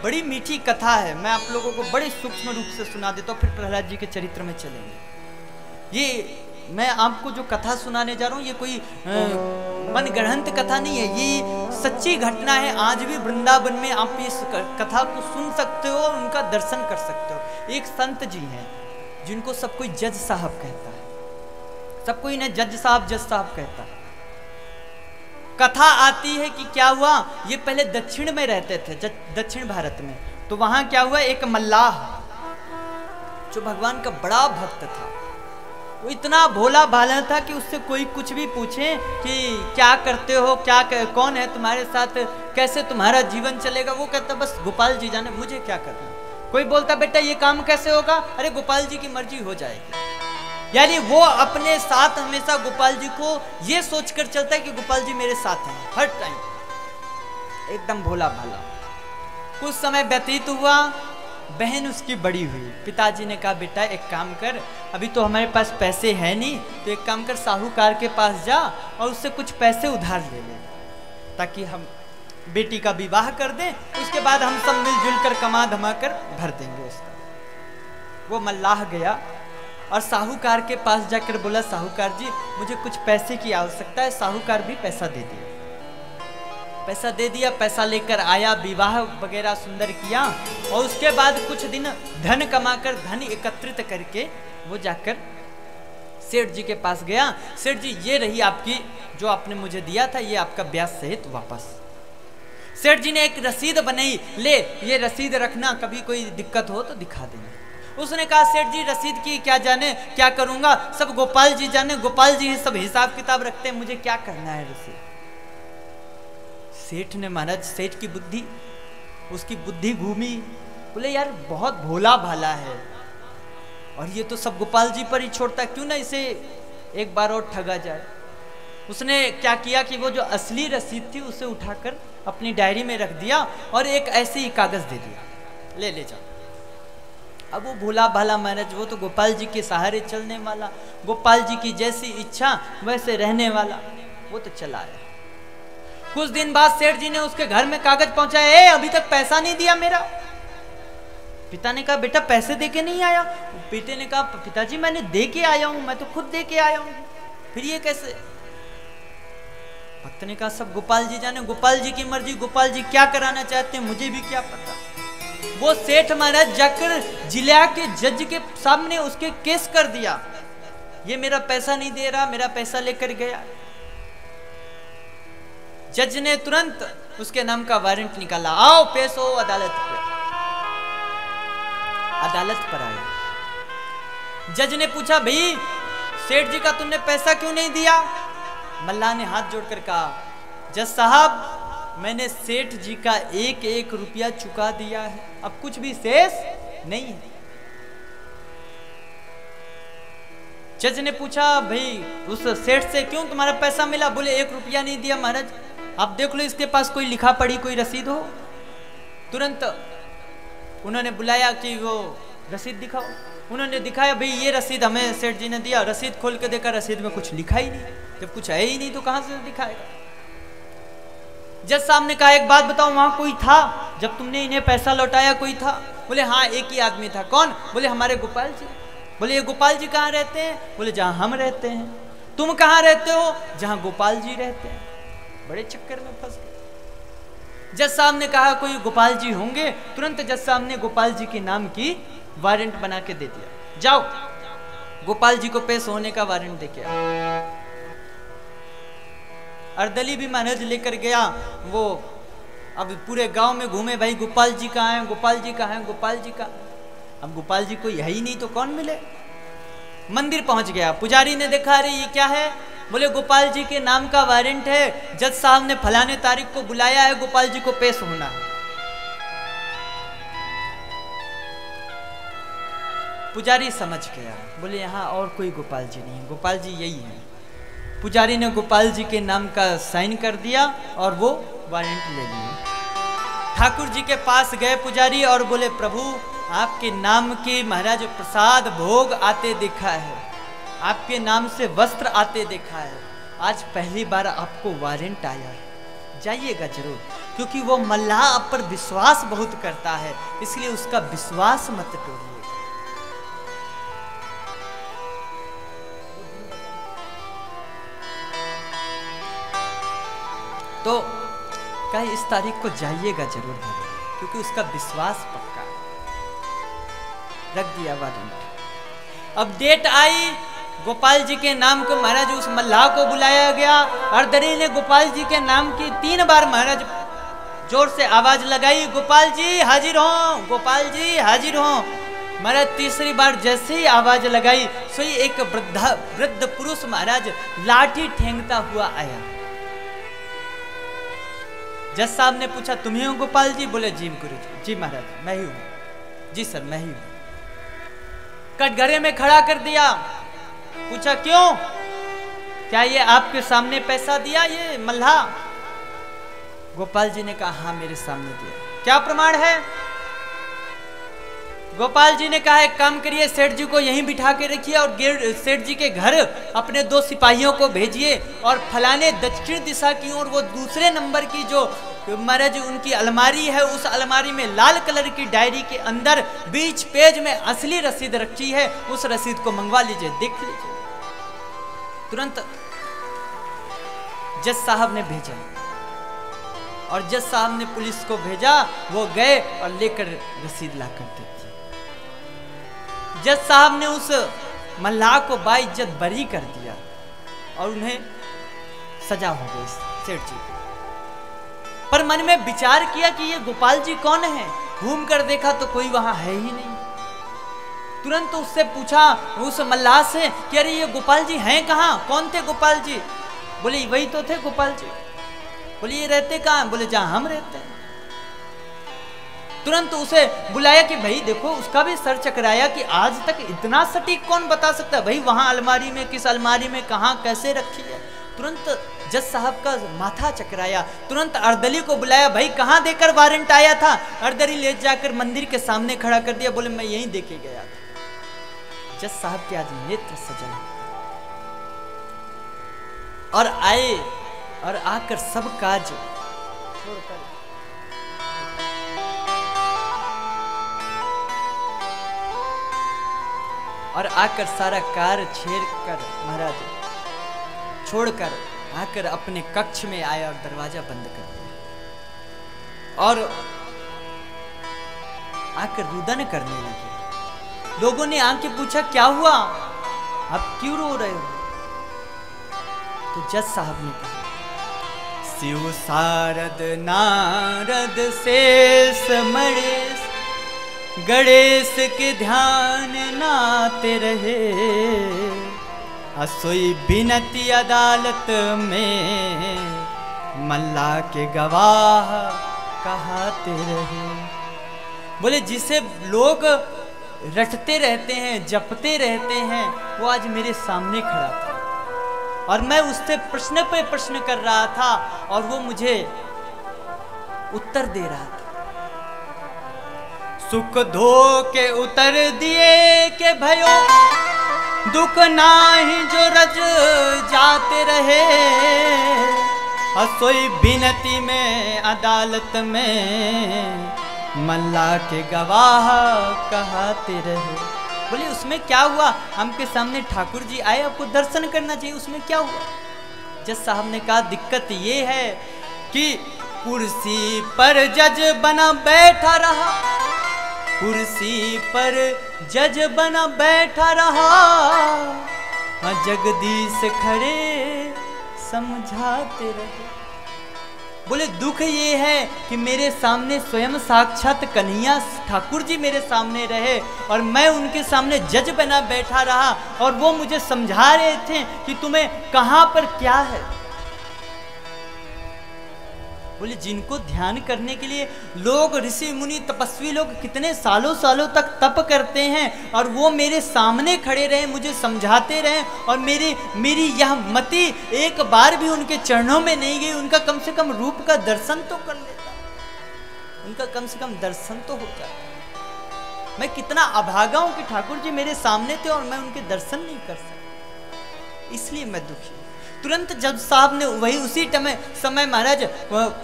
बड़ी मीठी कथा है, मैं आप लोगों को बड़े सूक्ष्म रूप से सुना देता हूँ, फिर प्रहलाद जी के चरित्र में चलेंगे। ये मैं आपको जो कथा सुनाने जा रहा हूँ ये कोई मनगढ़ंत कथा नहीं है, ये सच्ची घटना है। आज भी वृंदावन में आप इस कथा को सुन सकते हो, उनका दर्शन कर सकते हो। एक संत जी हैं जिनको सब कोई जज साहब कहता है, सब कोई इन्हें जज साहब कहता है। कथा आती है कि क्या हुआ, ये पहले दक्षिण में रहते थे, दक्षिण भारत में। तो वहां क्या हुआ, एक मल्लाह जो भगवान का बड़ा भक्त था, वो इतना भोला भाला था कि उससे कोई कुछ भी पूछे कि क्या करते हो, कौन है तुम्हारे साथ, कैसे तुम्हारा जीवन चलेगा, वो कहता बस गोपाल जी जाने, मुझे क्या करना। कोई बोलता बेटा ये काम कैसे होगा, अरे गोपाल जी की मर्जी हो जाएगी। यानी वो अपने साथ हमेशा गोपाल जी को ये सोचकर चलता है कि गोपाल जी मेरे साथ हैं हर टाइम, एकदम भोला भाला। कुछ समय व्यतीत हुआ, बहन उसकी बड़ी हुई। पिताजी ने कहा बेटा एक काम कर, अभी तो हमारे पास पैसे हैं नहीं, तो एक काम कर साहूकार के पास जा और उससे कुछ पैसे उधार ले ले, ताकि हम बेटी का विवाह कर दें, उसके बाद हम सब मिलजुल कर कमा धमा कर भर देंगे उसका। वो मल्लाह गया और साहूकार के पास जाकर बोला साहूकार जी मुझे कुछ पैसे की आवश्यकता है। साहूकार भी पैसा दे दिया, पैसा दे दिया, पैसा लेकर आया, विवाह वगैरह सुंदर किया और उसके बाद कुछ दिन धन कमाकर, धन एकत्रित करके वो जाकर सेठ जी के पास गया। सेठ जी ये रही आपकी, जो आपने मुझे दिया था, ये आपका ब्याज सहित वापस। सेठ जी ने एक रसीद बनाई, ले ये रसीद रखना, कभी कोई दिक्कत हो तो दिखा देना। उसने कहा सेठ जी रसीद की क्या जाने, क्या करूंगा, सब गोपाल जी जाने, गोपाल जी सब हिसाब किताब रखते हैं, मुझे क्या करना है रसीद। सेठ ने, महाराज सेठ की बुद्धि, उसकी बुद्धि घूमी, बोले यार बहुत भोला भाला है और ये तो सब गोपाल जी पर ही छोड़ता, क्यों ना इसे एक बार और ठगा जाए। उसने क्या किया कि वो जो असली रसीद थी उसे उठाकर अपनी डायरी में रख दिया और एक ऐसे ही कागज दे दिया, ले जाओ। अब वो भोला भाला महाराज, वो तो गोपाल जी के सहारे चलने वाला, गोपाल जी की जैसी इच्छा वैसे रहने वाला, वो तो चला आया। कुछ दिन बाद सेठ जी ने उसके घर में कागज पहुंचाया, अभी तक पैसा नहीं दिया मेरा। पिता ने कहा बेटा पैसे दे के नहीं आया। बेटे ने कहा पिताजी मैंने दे के आया हूं, मैं तो खुद दे के आया हूं, फिर ये कैसे। भक्त ने कहा सब गोपाल जी जाने, गोपाल जी की मर्जी, गोपाल जी क्या कराना चाहते हैं मुझे भी क्या पता। वो सेठ महाराज जाकर जिला के जज के सामने उसके केस कर दिया, ये मेरा पैसा नहीं दे रहा, मेरा पैसा लेकर गया। जज ने तुरंत उसके नाम का वारंट निकाला, आओ पेश हो अदालत पे। अदालत पर आया। जज ने पूछा भाई सेठ जी का तुमने पैसा क्यों नहीं दिया। मल्लाह ने हाथ जोड़कर कहा जज साहब मैंने सेठ जी का एक एक रुपया चुका दिया है, अब कुछ भी शेष नहीं है। जज ने पूछा भाई उस सेठ से क्यों तुम्हारा पैसा मिला। बोले 1 रुपया नहीं दिया महाराज, आप देख लो इसके पास कोई लिखा पढ़ी कोई रसीद हो। तुरंत उन्होंने बुलाया कि वो रसीद दिखाओ। उन्होंने दिखाया, भाई ये रसीद हमें सेठ जी ने दिया। रसीद खोल के देखा, रसीद में कुछ लिखा ही नहीं। जब कुछ है ही नहीं तो कहां से दिखाएगा। जज साहब ने कहा एक बात बताओ, वहां कोई था जब तुमने इन्हें पैसा लौटाया? कोई था? बोले हाँ एक ही आदमी था। कौन? बोले हमारे गोपाल जी। बोले ये गोपाल जी कहाँ रहते हैं? बोले जहां हम रहते हैं। तुम कहाँ रहते हो? जहां गोपाल जी रहते हैं। बड़े चक्कर में फंस गए। जज साहब ने कहा कोई गोपाल जी होंगे। तुरंत जज साहब ने गोपाल जी के नाम की वारंट बना के दे दिया, जाओ गोपाल जी को पेश होने का वारंट देके आओ। अर्दली भी महाराज लेकर गया। वो अब पूरे गांव में घूमे, भाई गोपाल जी कहाँ हैं, गोपाल जी कहाँ हैं, गोपाल जी कहाँ। अब गोपाल जी कोई है ही नहीं तो कौन मिले। मंदिर पहुंच गया, पुजारी ने देखा अरे ये क्या है। बोले गोपाल जी के नाम का वारंट है, जज साहब ने फलाने तारीख को बुलाया है, गोपाल जी को पेश होना है। पुजारी समझ गया, बोले यहाँ और कोई गोपाल जी नहीं, गोपाल जी यही है। पुजारी ने गोपाल जी के नाम का साइन कर दिया और वो वारंट ले लिए। ठाकुर जी के पास गए पुजारी और बोले प्रभु आपके नाम के महाराज प्रसाद भोग आते देखा है, आपके नाम से वस्त्र आते देखा है, आज पहली बार आपको वारंट आया है, जाइएगा जरूर। क्योंकि वो मल्लाह पर विश्वास बहुत करता है, इसलिए उसका विश्वास मत तोड़िए। तो कहीं इस तारीख को जाइएगा जरूर भैया, क्योंकि उसका विश्वास पक्का है। रख दिया वारंट। अब डेट आई, गोपाल जी के नाम को महाराज उस मल्लाह को बुलाया गया। अर्दरी ने गोपाल जी के नाम की 3 बार महाराज जोर से आवाज लगाई, गोपाल जी हाजिर हो, गोपाल जी हाजिर हो। महाराज तीसरी बार जैसे ही आवाज लगाई, सोई एक वृद्ध पुरुष महाराज लाठी ठेंगता हुआ आया। जज साहब ने पूछा, तुम ही हो गोपाल जी? बोले जी गुरु जी, जी महाराज मैं ही हूं। जी सर मैं ही हूं। कटघरे में खड़ा कर दिया, पूछा क्यों, क्या ये आपके सामने पैसा दिया ये मल्लाह? गोपाल जी ने कहा हाँ मेरे सामने दिया। क्या प्रमाण है? गोपाल जी ने कहा एक काम करिए, सेठ जी को यहीं बिठा के रखिए और सेठ जी के घर अपने 2 सिपाहियों को भेजिए और फलाने दक्षिण दिशा की ओर वो दूसरे नंबर की जो महाराज उनकी अलमारी है, उस अलमारी में लाल कलर की डायरी के अंदर 20 पेज में असली रसीद रखी है, उस रसीद को मंगवा लीजिए, देख लीजिए। तुरंत जज साहब ने भेजा और जज साहब ने पुलिस को भेजा, वो गए और लेकर रसीद ला कर दी। जज साहब ने उस मल्लाह को बाइज्जत बरी कर दिया और उन्हें सजा हो गई सेठ जी को। पर मन में विचार किया कि ये गोपाल जी कौन है? घूम कर देखा तो कोई वहां है ही नहीं। तुरंत उससे पूछा उस मल्लाह से कि अरे ये गोपाल जी हैं कहाँ? कौन थे गोपाल जी? बोले वही तो थे गोपाल जी। बोले ये रहते कहाँ? बोले जहां हम रहते हैं। तुरंत उसे बुलाया कि भाई देखो, उसका भी सर चकराया कि आज तक इतना सटीक कौन बता सकता है भाई, वहां अलमारी में, किस अलमारी में, कहां कैसे रखी है। तुरंत जज साहब का माथा चकराया। तुरंत अर्दली को बुलाया, भाई कहां देकर वारंट आया था? अर्दली ले जाकर मंदिर के सामने खड़ा कर दिया, बोले मैं यहीं देके गया था। जज साहब के आज नेत्र सजल और आए और आकर सब काज छोड़कर और आकर सारा कार छेड़ कर महाराज छोड़कर आकर अपने कक्ष में आया और दरवाजा बंद कर दिया और आकर रुदन करने लगे। लोगों ने आके पूछा क्या हुआ, आप क्यों रो रहे हो? तो जज साहब ने कहा, शिव शारद नारद शेष मणेश गणेश के ध्यान नाते रहे, असोई बिनती अदालत में मल्लाह के गवाह कहाते रहे। बोले जिसे लोग रटते रहते हैं, जपते रहते हैं, वो आज मेरे सामने खड़ा था और मैं उससे प्रश्न पे प्रश्न कर रहा था और वो मुझे उत्तर दे रहा था। सुख धो के उतर दिए के भयो, दुख नाही जो रज जाते रहे, असोई बिनती में अदालत में मल्लाह के गवाह कहाते रहे। बोले उसमें क्या हुआ? हमके सामने ठाकुर जी आए, आपको दर्शन करना चाहिए, उसमें क्या हुआ? जज साहब ने कहा दिक्कत ये है कि कुर्सी पर जज बना बैठा रहा, कुर्सी पर जज बना बैठा रहा, जगदीश खड़े समझाते रहे। बोले दुख ये है कि मेरे सामने स्वयं साक्षात कन्हैया ठाकुर जी मेरे सामने रहे और मैं उनके सामने जज बना बैठा रहा और वो मुझे समझा रहे थे कि तुम्हें कहां पर क्या है। बोले जिनको ध्यान करने के लिए लोग, ऋषि मुनि तपस्वी लोग कितने सालों सालों तक तप करते हैं और वो मेरे सामने खड़े रहे, मुझे समझाते रहे और मेरी यह मति एक बार भी उनके चरणों में नहीं गई। उनका कम से कम रूप का दर्शन तो कर लेता, उनका कम से कम दर्शन तो हो जाता। मैं कितना अभागा हूं कि ठाकुर जी मेरे सामने थे और मैं उनके दर्शन नहीं कर सकता, इसलिए मैं दुखी। तुरंत जज साहब ने वही उसी समय महाराज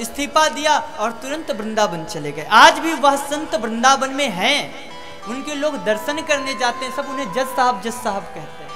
इस्तीफा दिया और तुरंत वृंदावन चले गए। आज भी वह संत वृंदावन में हैं, उनके लोग दर्शन करने जाते हैं, सब उन्हें जज साहब कहते हैं।